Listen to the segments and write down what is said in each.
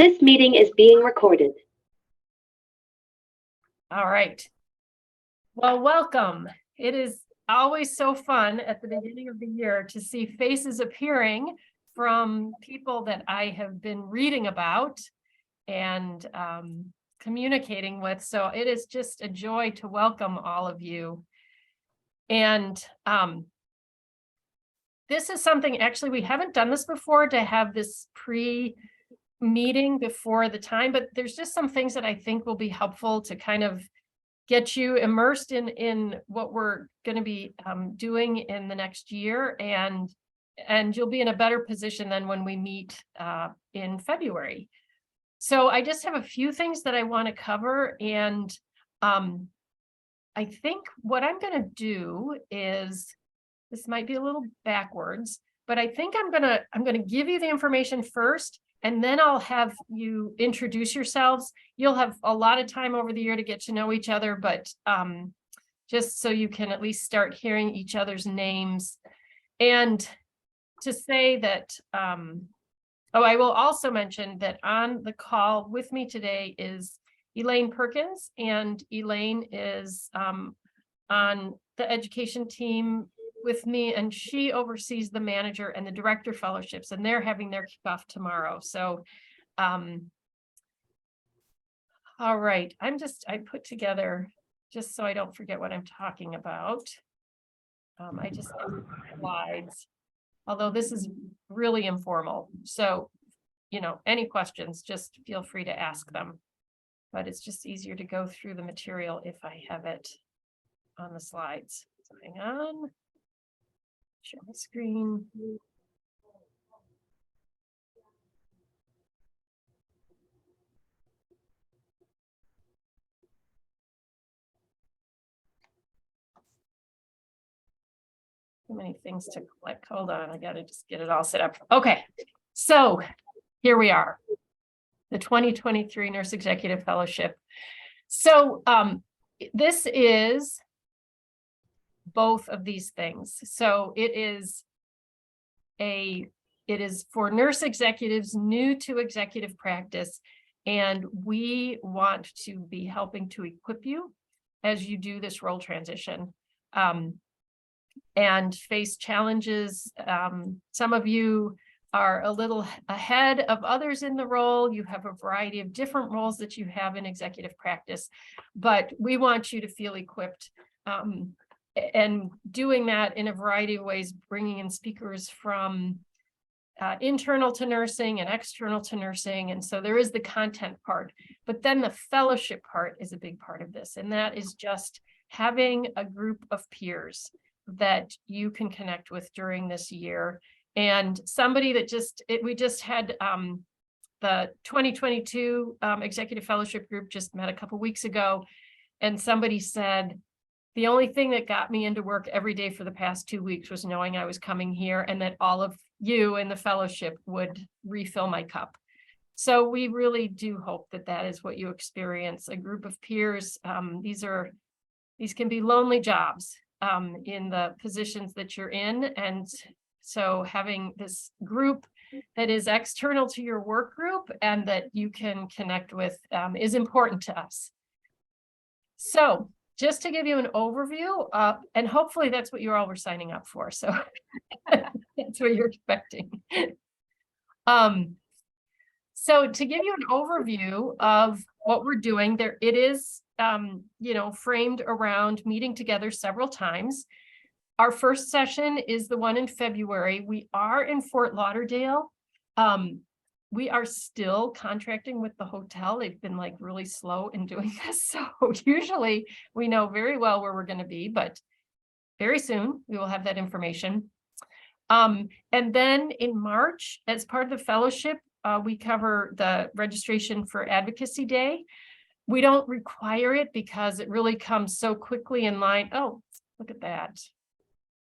This meeting is being recorded. All right. Well, welcome. It is always so fun at the beginning of the year to see faces appearing from people that I have been reading about and communicating with. So it is just a joy to welcome all of you. And this is something, actually, we haven't done this before, to have this pre-meeting before the time, but there's just some things that I think will be helpful to kind of get you immersed in what we're going to be doing in the next year, and you'll be in a better position than when we meet in February. So I just have a few things that I want to cover, and I think what I'm going to do is, this might be a little backwards, but I think I'm going to give you the information first, and then I'll have you introduce yourselves. You'll have a lot of time over the year to get to know each other, but just so you can at least start hearing each other's names. And to say that, I will also mention that on the call with me today is Elaine Perkins, and Elaine is on the education team with me, and she oversees the manager and the director fellowships, and they're having their kickoff tomorrow. So all right, I put together, just so I don't forget what I'm talking about, I just have slides, although this is really informal, so any questions, just feel free to ask them, but it's just easier to go through the material if I have it on the slides. So hang on. Share my screen. Too many things to click. Hold on, I gotta just get it all set up. Okay, so here we are, the 2023 Nurse Executive Fellowship. So this is both of these things. So it is for nurse executives new to executive practice, and we want to be helping to equip you as you do this role transition and face challenges. Some of you are a little ahead of others in the role. You have a variety of different roles that you have in executive practice, but we want you to feel equipped. And doing that in a variety of ways, bringing in speakers from internal to nursing and external to nursing. And so there is the content part, but then the fellowship part is a big part of this. And that is just having a group of peers that you can connect with during this year. And somebody that we just had the 2022 Executive Fellowship group just met a couple weeks ago. And somebody said, the only thing that got me into work every day for the past 2 weeks was knowing I was coming here and that all of you in the fellowship would refill my cup. So we really do hope that that is what you experience, a group of peers. These can be lonely jobs in the positions that you're in. And so having this group that is external to your work group and that you can connect with is important to us. So just to give you an overview, and hopefully that's what you all were signing up for. So that's what you're expecting. So to give you an overview of what we're doing, it is, framed around meeting together several times. Our first session is the one in February. We are in Fort Lauderdale. We are still contracting with the hotel. They've been really slow in doing this. So usually we know very well where we're going to be, but very soon we will have that information. And then in March, as part of the fellowship, we cover the registration for Advocacy Day. We don't require it because it really comes so quickly in line. Oh, look at that.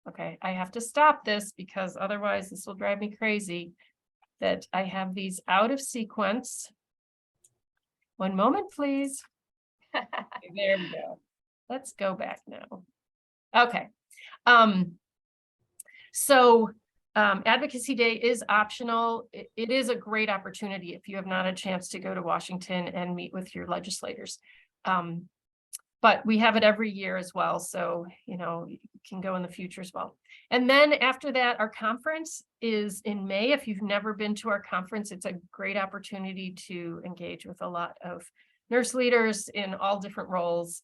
Okay, I have to stop this because otherwise this will drive me crazy. That I have these out of sequence. One moment, please. There we go. Let's go back now. Okay. So Advocacy Day is optional. It is a great opportunity if you have not a chance to go to Washington and meet with your legislators. But we have it every year as well. So, you know, you can go in the future as well. And then after that, our conference is in May. If you've never been to our conference, it's a great opportunity to engage with a lot of nurse leaders in all different roles.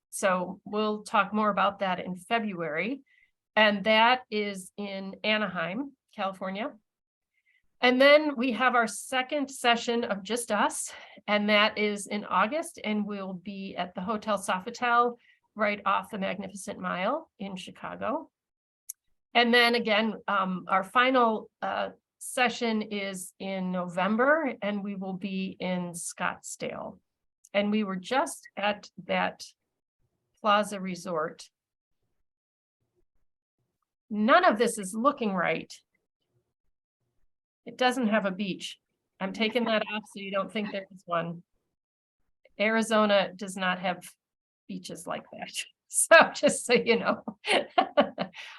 So we'll talk more about that in February. And that is in Anaheim, California. And then we have our second session of just us, and that is in August, and we'll be at the Hotel Sofitel right off the Magnificent Mile in Chicago. And then again, our final session is in November, and we will be in Scottsdale. And we were just at that Plaza Resort. None of this is looking right. It doesn't have a beach. I'm taking that off so you don't think there is one. Arizona does not have beaches like that. So just so you know.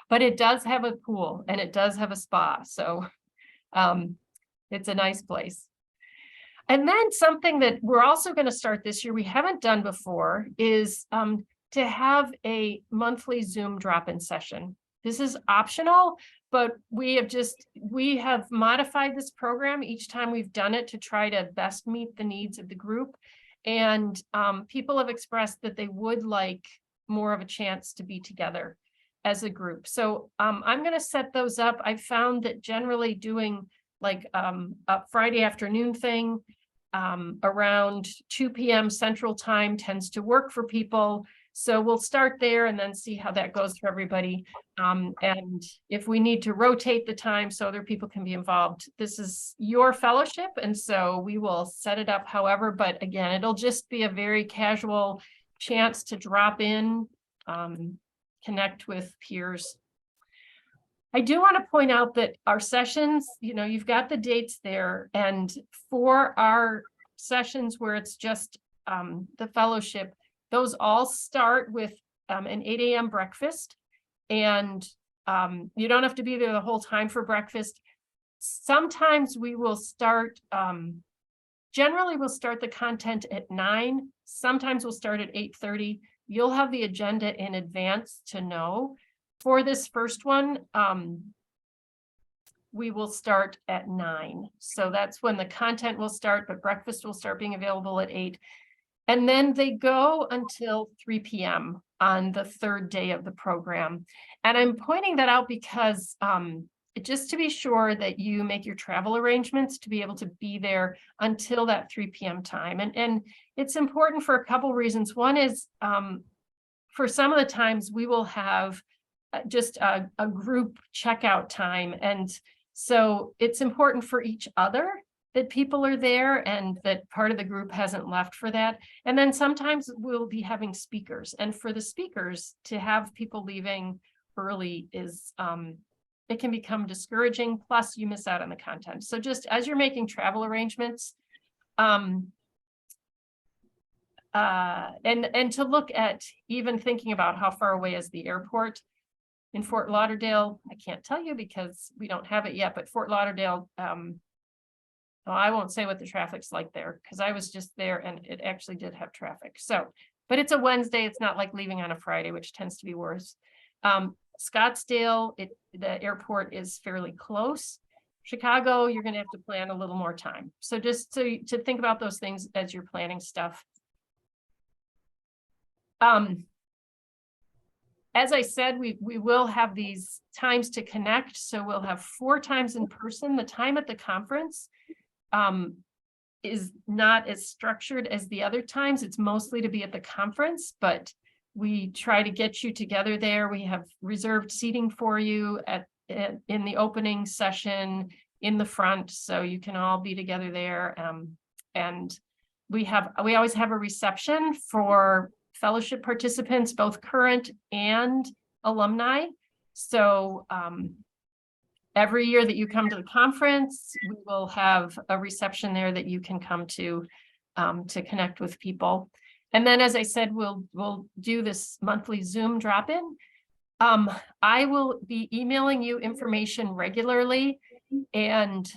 But it does have a pool and it does have a spa. So it's a nice place. And then something that we're also going to start this year, we haven't done before, is to have a monthly Zoom drop-in session. This is optional, but we have modified this program each time we've done it to try to best meet the needs of the group. And people have expressed that they would like more of a chance to be together as a group. So I'm going to set those up. I found that generally doing like a Friday afternoon thing around 2 p.m. Central Time tends to work for people. So we'll start there and then see how that goes for everybody. And if we need to rotate the time so other people can be involved, this is your fellowship. And so we will set it up however, but again, it'll just be a very casual chance to drop in, connect with peers. I do want to point out that our sessions, you know, you've got the dates there, and for our sessions where it's just the fellowship, those all start with an 8 a.m. breakfast, and you don't have to be there the whole time for breakfast. Sometimes we will start, generally we'll start the content at 9. Sometimes we'll start at 8:30. You'll have the agenda in advance to know. For this first one, we will start at 9. So that's when the content will start, but breakfast will start being available at 8. And then they go until 3 p.m. on the third day of the program. And I'm pointing that out because just to be sure that you make your travel arrangements to be able to be there until that 3 p.m. time. And it's important for a couple reasons. One is for some of the times we will have just a group checkout time. And so it's important for each other that people are there and that part of the group hasn't left for that. And then sometimes we'll be having speakers, and for the speakers to have people leaving early is, it can become discouraging, plus you miss out on the content. So just as you're making travel arrangements, and to look at even thinking about how far away is the airport in Fort Lauderdale. I can't tell you because we don't have it yet, but Fort Lauderdale, well, I won't say what the traffic's like there because I was just there and it actually did have traffic. So, but it's a Wednesday. It's not like leaving on a Friday, which tends to be worse. Scottsdale, the airport is fairly close. Chicago, you're going to have to plan a little more time. So just to think about those things as you're planning stuff. As I said, we will have these times to connect. So we'll have 4 times in person. The time at the conference is not as structured as the other times. It's mostly to be at the conference, but we try to get you together there. We have reserved seating for you in the opening session in the front, so you can all be together there. And we always have a reception for fellowship participants, both current and alumni. So every year that you come to the conference, we will have a reception there that you can come to connect with people. And then, as I said, we'll do this monthly Zoom drop-in. I will be emailing you information regularly. And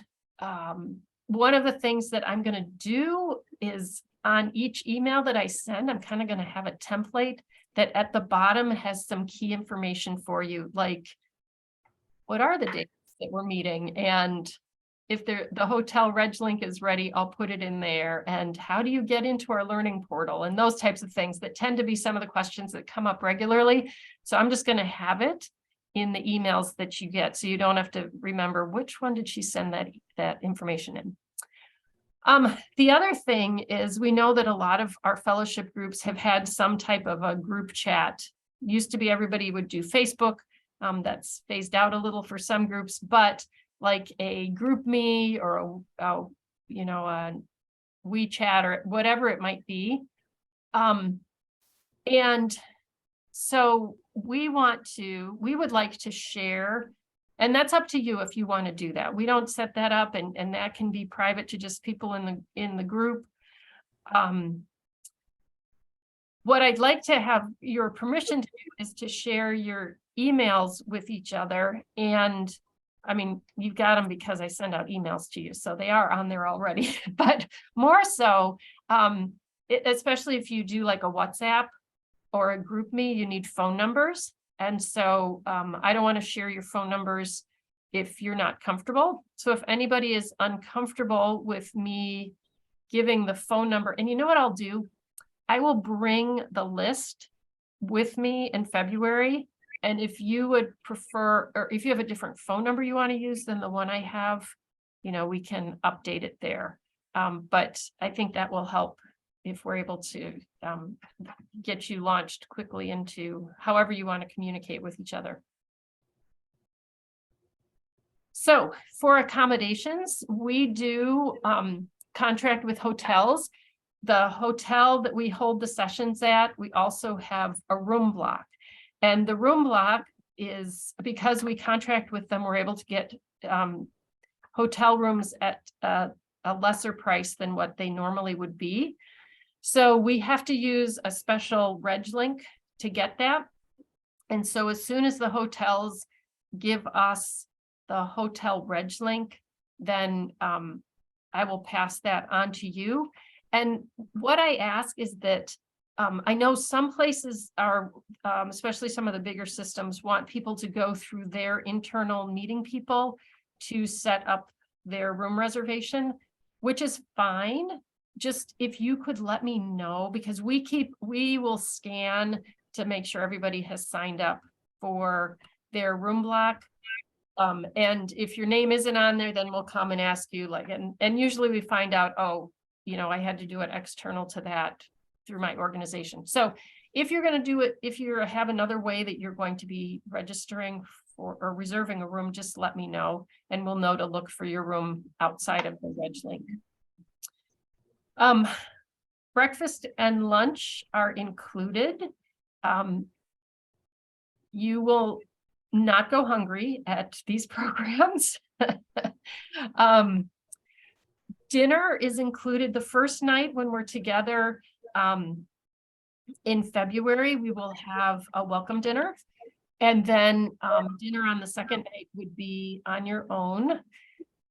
one of the things that I'm going to do is on each email that I send, I'm kind of going to have a template that at the bottom has some key information for you, like what are the dates that we're meeting, and if the hotel reg link is ready, I'll put it in there, and how do you get into our learning portal, and those types of things that tend to be some of the questions that come up regularly. So I'm just going to have it in the emails that you get, so you don't have to remember which one did she send that information in. The other thing is, we know that a lot of our fellowship groups have had some type of a group chat. Used to be everybody would do Facebook. That's phased out a little for some groups, but like a group me or a WeChat or whatever it might be. And so we would like to share, and that's up to you if you want to do that. We don't set that up, and that can be private to just people in the group. What I'd like to have your permission to do is to share your emails with each other. And I mean, you've got them because I send out emails to you, so they are on there already. But more so, especially if you do like a WhatsApp or a group me, you need phone numbers. And so I don't want to share your phone numbers if you're not comfortable. So if anybody is uncomfortable with me giving the phone number, and you know what I'll do? I will bring the list with me in February. And if you would prefer, or if you have a different phone number you want to use than the one I have, we can update it there. But I think that will help if we're able to get you launched quickly into however you want to communicate with each other. So for accommodations, we do contract with hotels. The hotel that we hold the sessions at, we also have a room block. And the room block is, because we contract with them, we're able to get hotel rooms at a lesser price than what they normally would be. So we have to use a special reg link to get that. And so as soon as the hotels give us the hotel reg link, then I will pass that on to you. And what I ask is that I know some places are, especially some of the bigger systems, want people to go through their internal meeting people to set up their room reservation, which is fine. Just if you could let me know, because we will scan to make sure everybody has signed up for their room block. And if your name isn't on there, then we'll come and ask you, like, and usually we find out, oh, I had to do it external to that through my organization. So if you're going to do it, if you have another way that you're going to be registering for or reserving a room, just let me know, and we'll know to look for your room outside of the reg link. Breakfast and lunch are included. You will not go hungry at these programs. Dinner is included the first night when we're together. In February, we will have a welcome dinner. And then dinner on the second night would be on your own.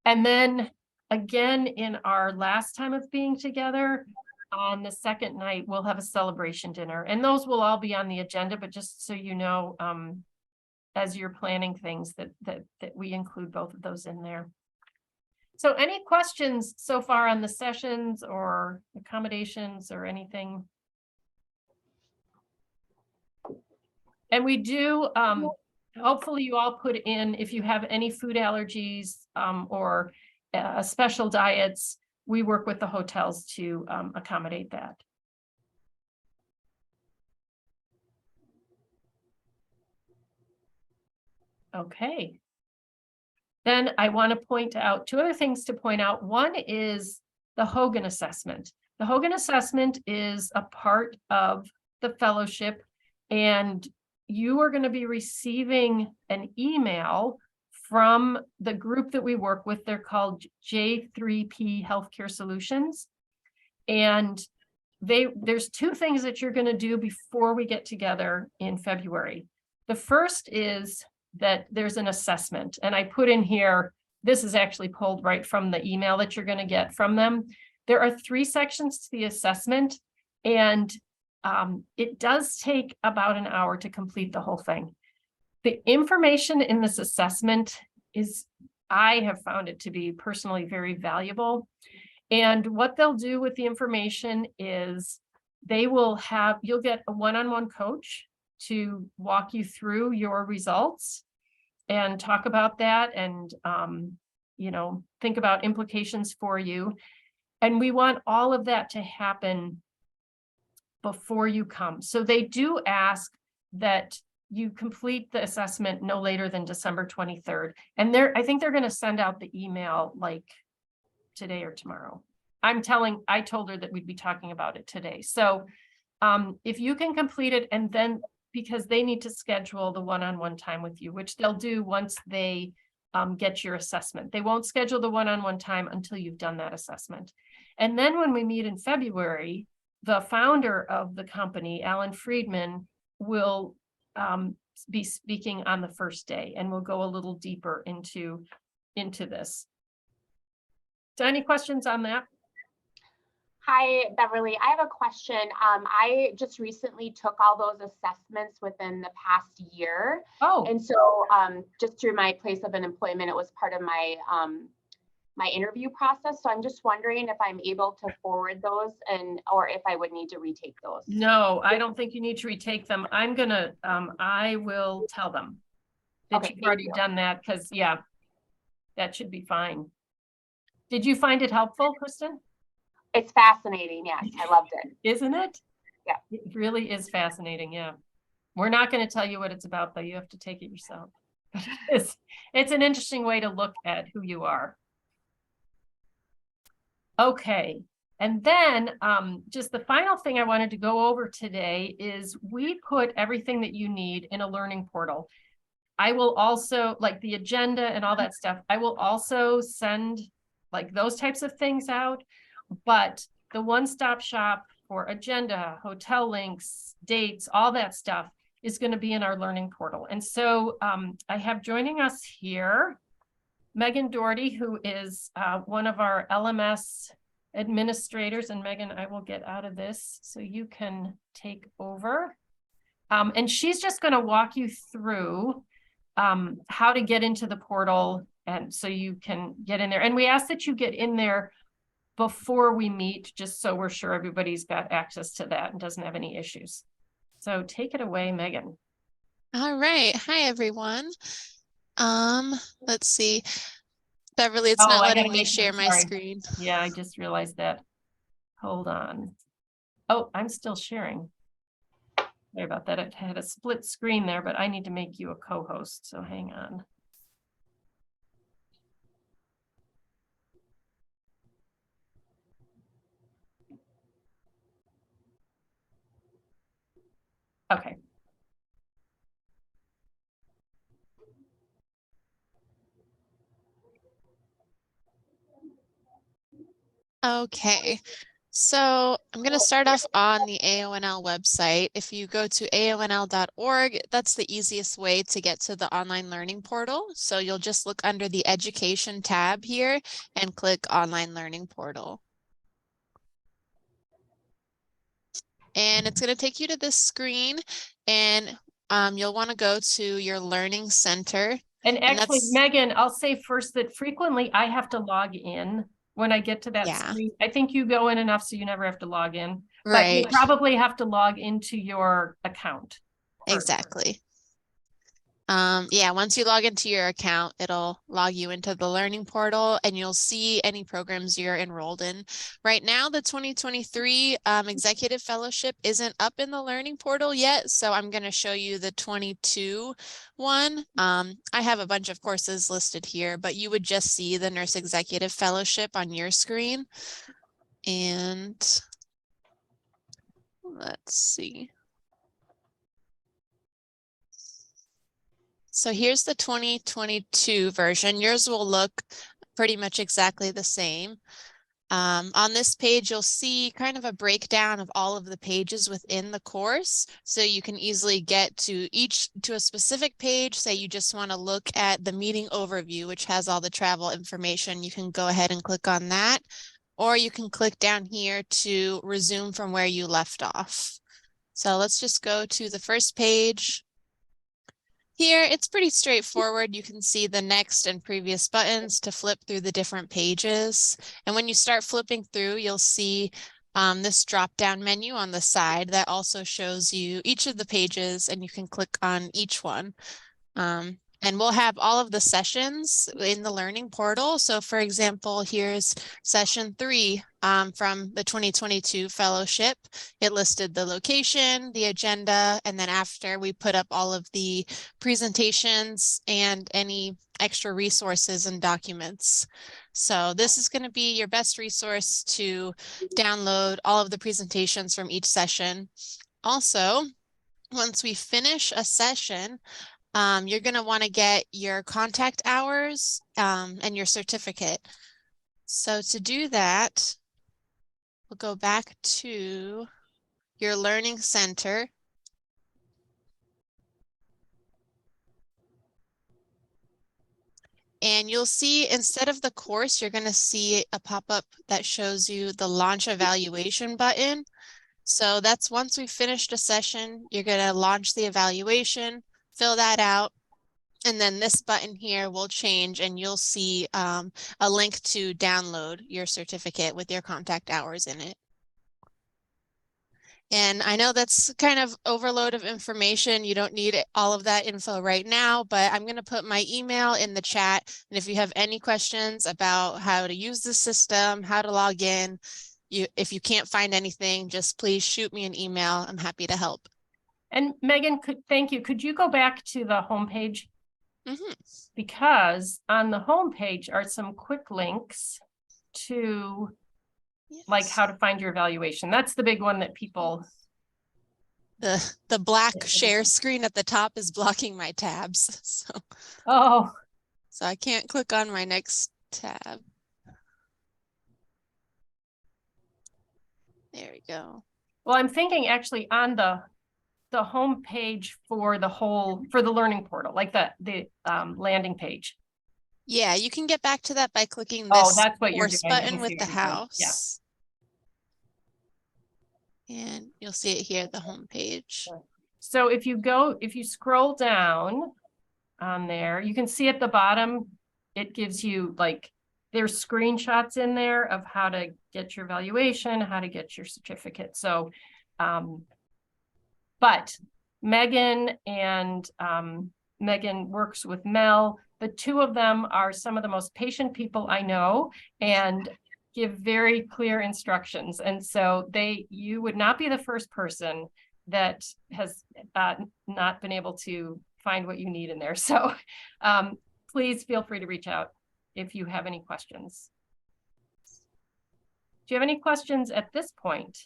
And then again, in our last time of being together, on the second night, we'll have a celebration dinner. And those will all be on the agenda, but just so you know, as you're planning things, that we include both of those in there. So any questions so far on the sessions or accommodations or anything? And we do, hopefully you all put in, if you have any food allergies or special diets, we work with the hotels to accommodate that. Okay. Then I want to point out two other things to point out. One is the Hogan assessment. The Hogan assessment is a part of the fellowship, and you are going to be receiving an email from the group that we work with. They're called J3P Healthcare Solutions. And there's two things that you're going to do before we get together in February. The first is that there's an assessment, and I put in here, this is actually pulled right from the email that you're going to get from them. There are 3 sections to the assessment, and it does take about an hour to complete the whole thing. The information in this assessment is, I have found it to be personally very valuable. And what they'll do with the information is you'll get a one-on-one coach to walk you through your results and talk about that and, think about implications for you. And we want all of that to happen before you come. So they do ask that you complete the assessment no later than December 23rd. And I think they're going to send out the email like today or tomorrow. I told her that we'd be talking about it today. So if you can complete it, and then because they need to schedule the one-on-one time with you, which they'll do once they get your assessment. They won't schedule the one-on-one time until you've done that assessment. And then when we meet in February, the founder of the company, Alan Friedman, will be speaking on the first day, and we'll go a little deeper into this. So any questions on that? Hi, Beverly. I have a question. I just recently took all those assessments within the past year. Oh. And so just through my place of employment, it was part of my my interview process. So I'm just wondering if I'm able to forward those or if I would need to retake those. No, I don't think you need to retake them. I will tell them that you've already done that, because yeah, that should be fine. Did you find it helpful, Kristen? It's fascinating. Yes, I loved it. Isn't it? Yeah. It really is fascinating. Yeah. We're not going to tell you what it's about, though. You have to take it yourself. It's an interesting way to look at who you are. Okay. And then just the final thing I wanted to go over today is we put everything that you need in a learning portal. I will also, like the agenda and all that stuff, I will also send like those types of things out. But the one-stop shop for agenda, hotel links, dates, all that stuff is going to be in our learning portal. And so I have joining us here, Megan Doherty, who is one of our LMS administrators. And Megan, I will get out of this so you can take over. And she's just going to walk you through how to get into the portal, and so you can get in there. And we ask that you get in there before we meet, just so we're sure everybody's got access to that and doesn't have any issues. So take it away, Megan. All right. Hi, everyone. Let's see. Beverly, it's not letting me share my screen. Yeah, I just realized that. Hold on. Oh, I'm still sharing. Sorry about that. It had a split screen there, but I need to make you a co-host, so hang on. Okay. Okay. So I'm going to start off on the Aonl website. If you go to aonl.org, that's the easiest way to get to the online learning portal. So you'll just look under the Education tab here and click Online Learning Portal. And it's going to take you to this screen, and you'll want to go to your Learning Center. And actually, Megan, I'll say first that frequently I have to log in when I get to that screen. I think you go in enough so you never have to log in. Right. But you probably have to log into your account first. Exactly. Yeah, once you log into your account, it'll log you into the learning portal, and you'll see any programs you're enrolled in. Right now, the 2023 Executive Fellowship isn't up in the learning portal yet, so I'm going to show you the 22 one. I have a bunch of courses listed here, but you would just see the Nurse Executive Fellowship on your screen. And let's see. So here's the 2022 version. Yours will look pretty much exactly the same. On this page, you'll see kind of a breakdown of all of the pages within the course. So you can easily get to a specific page. Say you just want to look at the meeting overview, which has all the travel information. You can go ahead and click on that, or you can click down here to resume from where you left off. So let's just go to the first page. Here, it's pretty straightforward. You can see the next and previous buttons to flip through the different pages. And when you start flipping through, you'll see this drop-down menu on the side that also shows you each of the pages, and you can click on each one. And we'll have all of the sessions in the learning portal. So for example, here's session 3 from the 2022 fellowship. It listed the location, the agenda, and then after we put up all of the presentations and any extra resources and documents. So this is going to be your best resource to download all of the presentations from each session. Also, once we finish a session, you're going to want to get your contact hours and your certificate. So to do that, we'll go back to your Learning Center. And you'll see instead of the course, you're going to see a pop-up that shows you the launch evaluation button. So that's once we've finished a session, you're going to launch the evaluation, fill that out, and then this button here will change and you'll see a link to download your certificate with your contact hours in it. And I know that's kind of overload of information. You don't need all of that info right now, but I'm going to put my email in the chat. And if you have any questions about how to use the system, how to log in, if you can't find anything, just please shoot me an email. I'm happy to help. And Megan, thank you. Could you go back to the homepage? Mm-hmm. Because on the homepage are some quick links to like how to find your evaluation. That's the big one that people. The black share screen at the top is blocking my tabs. So I can't click on my next tab. There we go. Well, I'm thinking actually on the home page for the learning portal, like the landing page. Yeah, you can get back to that by clicking this that's what you're course doing. button with the house. Yeah. And you'll see it here at the home page. So if you scroll down on there, you can see at the bottom, it gives you like, there's screenshots in there of how to get your evaluation, how to get your certificate. So, but Megan and Megan works with Mel. The two of them are some of the most patient people I know and give very clear instructions. And so you would not be the first person that has not been able to find what you need in there. So please feel free to reach out if you have any questions. Do you have any questions at this point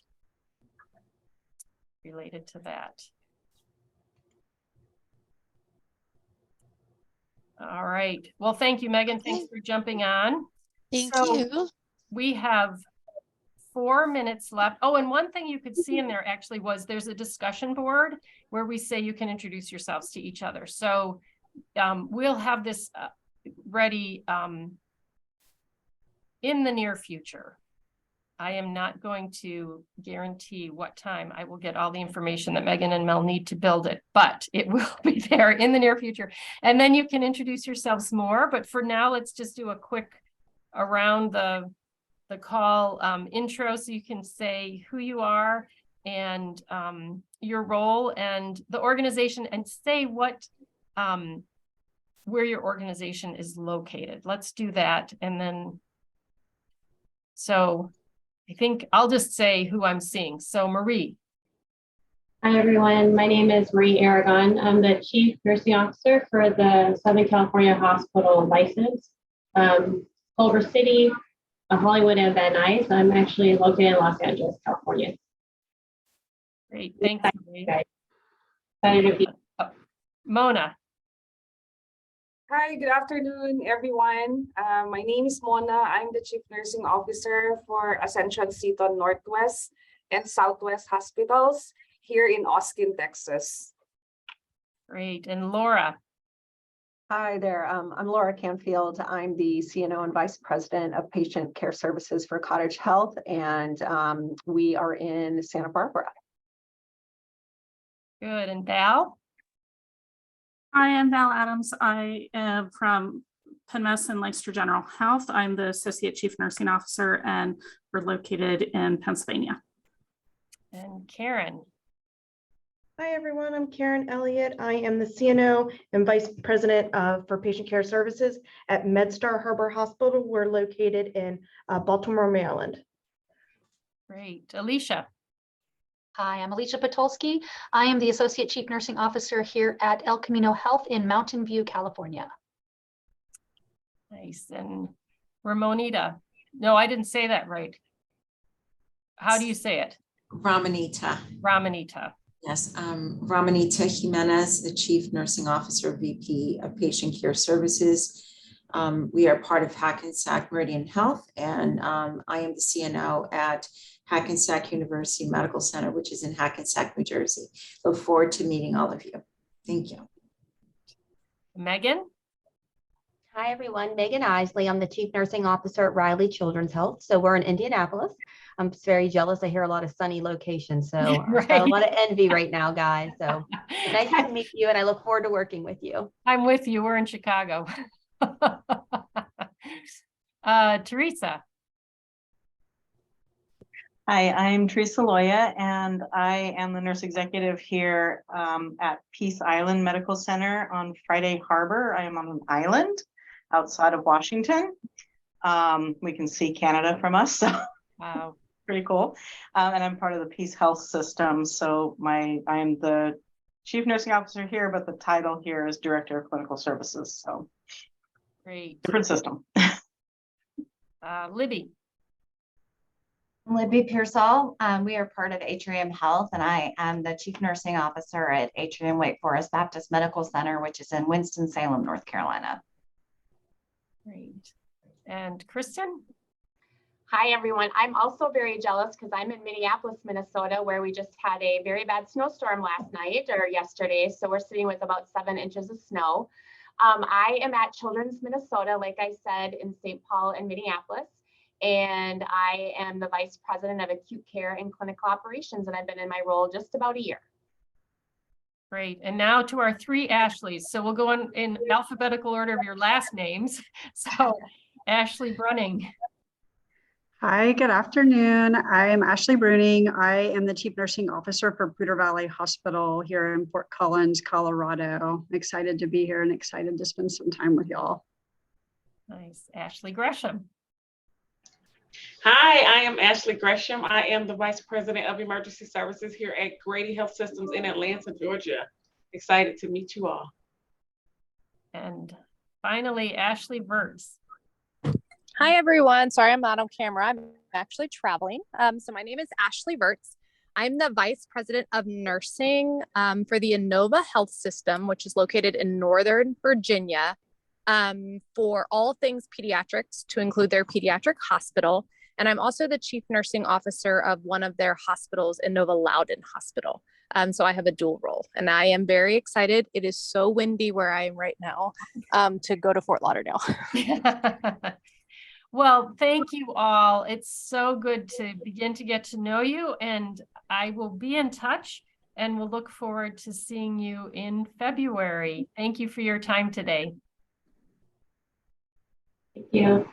related to that? All right. Well, thank you, Megan. Thanks for jumping on. Thank you. We have 4 minutes left. Oh, and one thing you could see in there actually was there's a discussion board where we say you can introduce yourselves to each other. So we'll have this ready in the near future. I am not going to guarantee what time I will get all the information that Megan and Mel need to build it, but it will be there in the near future. And then you can introduce yourselves more. But for now, let's just do a quick around the call intro, so you can say who you are and your role and the organization, and say what where your organization is located. Let's do that. And then, so I think I'll just say who I'm seeing. So Marie. Hi, everyone. My name is Marie Aragon. I'm the Chief Nursing Officer for the Southern California Hospital license. Culver City, Hollywood, and Van Nuys. I'm actually located in Los Angeles, California. Great. Thanks, Marie. Excited to be. Mona. Hi, good afternoon, everyone. My name is Mona. I'm the Chief Nursing Officer for Ascension Seton Northwest and Southwest Hospitals here in Austin, Texas. Great. And Laura? Hi there. I'm Laura Canfield. I'm the CNO and Vice President of Patient Care Services for Cottage Health, and we are in Santa Barbara. Good. And Val? Hi, I'm Val Adams. I am from Penn-Medicine and Leicester General Health. I'm the Associate Chief Nursing Officer, and we're located in Pennsylvania. And Karen? Hi, everyone. I'm Karen Elliott. I am the CNO and Vice President for Patient Care Services at MedStar Harbor Hospital. We're located in Baltimore, Maryland. Great. Alicia? Hi, I'm Alicia Patulski. I am the Associate Chief Nursing Officer here at El Camino Health in Mountain View, California. Nice. And Ramonita? No, I didn't say that right. How do you say it? Ramonita. Ramonita. Yes, Ramonita Jimenez, the Chief Nursing Officer, VP of Patient Care Services. We are part of Hackensack Meridian Health, and I am the CNO at Hackensack University Medical Center, which is in Hackensack, New Jersey. Look forward to meeting all of you. Thank you. Megan? Hi, everyone. Megan Isley. I'm the Chief Nursing Officer at Riley Children's Health. So we're in Indianapolis. I'm very jealous. I hear a lot of sunny locations. So I've got a lot of envy right now, guys. So nice to meet you, and I look forward to working with you. I'm with you. We're in Chicago. Teresa? Hi, I'm Teresa Loya, and I am the nurse executive here at Peace Island Medical Center on Friday Harbor. I am on an island outside of Washington. We can see Canada from us, so Wow. Pretty cool. And I'm part of the Peace Health System. So I am the Chief Nursing Officer here, but the title here is Director of Clinical Services. So Great. different system. Libby? Libby Pearsall. We are part of Atrium Health, and I am the Chief Nursing Officer at Atrium Wake Forest Baptist Medical Center, which is in Winston-Salem, North Carolina. Great. And Kristen? Hi, everyone. I'm also very jealous because I'm in Minneapolis, Minnesota, where we just had a very bad snowstorm last night or yesterday. So we're sitting with about 7 inches of snow. I am at Children's Minnesota, like I said, in St. Paul and Minneapolis. And I am the Vice President of Acute Care and Clinical Operations, and I've been in my role just about a year. Great. And now to our 3 Ashleys. So we'll go in alphabetical order of your last names. So Ashley Brunning. Hi, good afternoon. I am Ashley Bruning. I am the Chief Nursing Officer for Poudre Valley Hospital here in Fort Collins, Colorado. I'm excited to be here and excited to spend some time with y'all. Nice. Ashley Gresham. Hi, I am Ashley Gresham. I am the Vice President of Emergency Services here at Grady Health Systems in Atlanta, Georgia. Excited to meet you all. And finally, Ashley Verts. Hi, everyone. Sorry, I'm not on camera. I'm actually traveling. So my name is Ashley Verts. I'm the Vice President of Nursing for the Inova Health System, which is located in Northern Virginia, for all things pediatrics, to include their pediatric hospital. And I'm also the Chief Nursing Officer of one of their hospitals, Inova Loudoun Hospital. So I have a dual role, and I am very excited. It is so windy where I am right now to go to Fort Lauderdale. Well, thank you all. It's so good to begin to get to know you, and I will be in touch, and we'll look forward to seeing you in February. Thank you for your time today. Thank you.